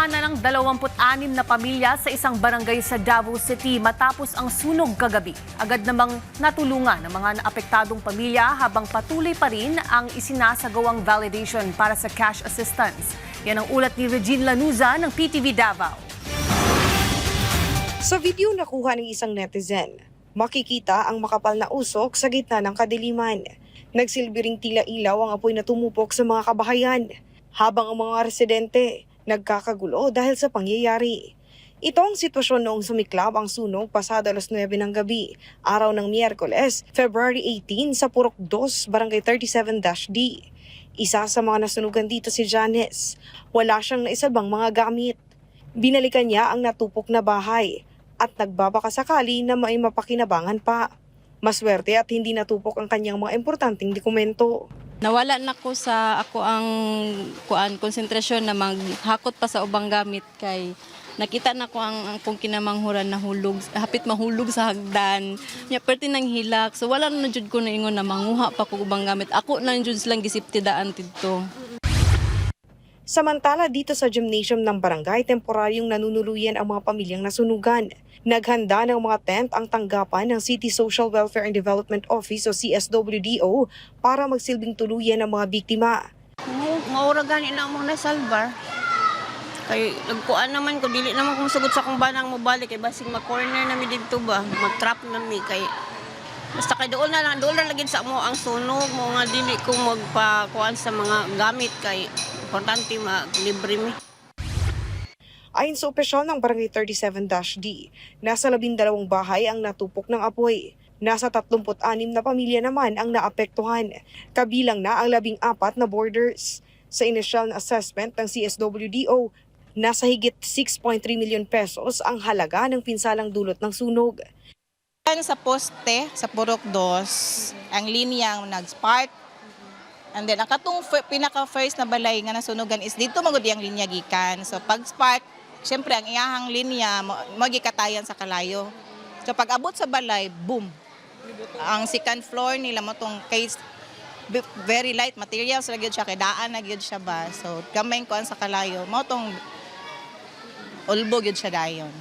Naapektuhan na ng 26 na pamilya sa isang barangay sa Davao City matapos ang sunog kagabi. Agad namang natulungan ng mga naapektadong pamilya habang patuloy pa rin ang isinasagawang validation para sa cash assistance. Yan ang ulat ni Regine Lanuza ng PTV Davao. Sa video nakuha ng isang netizen, makikita ang makapal na usok sa gitna ng kadiliman. Nagsilbi ring tila ilaw ang apoy na tumupok sa mga kabahayan, habang ang mga residente nagkakagulo dahil sa pangyayari. Ito ang sitwasyon noong sumiklab ang sunog pasado alas 9 ng gabi, araw ng Miyerkules, February 18 sa Purok 2, Barangay 37-D. Isa sa mga nasunugan dito si Janice. Wala siyang naisalbang mga gamit. Binalikan niya ang natupok na bahay at nagbabaka sakali na may mapakinabangan pa. Maswerte at hindi natupok ang kanyang mga importanteng dokumento. Nawala na ko sa ako ang konsentrasyon na maghakot pa sa ubang gamit kay nakita na ko ang akong kinamanghuran na hulog, hapit mahulog sa hagdan. Nya perti nang hilak. So wala na jud ko na ingon na manguha pa ko ubang gamit. Ako na jud silang gisiptidaan tidto. Samantala dito sa gymnasium ng barangay, temporaryong nanunuluyan ang mga pamilyang nasunugan. Naghanda ng mga tent ang tanggapan ng City Social Welfare and Development Office o CSWDO para magsilbing tuluyan ng mga biktima. Maura gani na mo na salvar. Kay nagkuan naman ko dili naman kung sugod sa kong banang mo balik kay basig ma-corner na mi didto ba, mag-trap na mi kay basta kay doon na lagid sa mo ang sunog mo nga dili ko magpakuan sa mga gamit kay importante ma-libre mi. Ayon sa opisyal ng Barangay 37-D, nasa 12 bahay ang natupok ng apoy. Nasa 36 na pamilya naman ang naapektuhan, kabilang na ang 14 na boarders. Sa inisyal na assessment ng CSWDO, nasa higit 6.3 million pesos ang halaga ng pinsalang dulot ng sunog. Sa poste, sa Purok 2, ang linyang nag-spark. And then, ang katong pinaka-first na balay nga nasunugan is dito magudi ang linya gikan. So, pag-spark, siyempre, ang iyahang linya, magikatayan sa kalayo. So, pag abot sa balay, boom. Ang second floor nila, matong case, very light materials, lagi siya, kay daan na gyud siya ba. So, gamay ko sa kalayo, matong ulbo gyud siya dayon.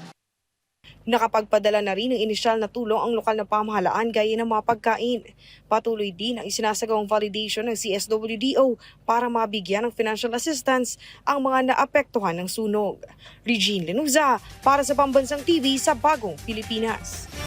Nakapagpadala na rin ng inisyal na tulong ang lokal na pamahalaan gaya ng mga pagkain. Patuloy din ang isinasagawang validation ng CSWDO para mabigyan ng financial assistance ang mga naapektuhan ng sunog. Regine Lanuza para sa Pambansang TV sa Bagong Pilipinas.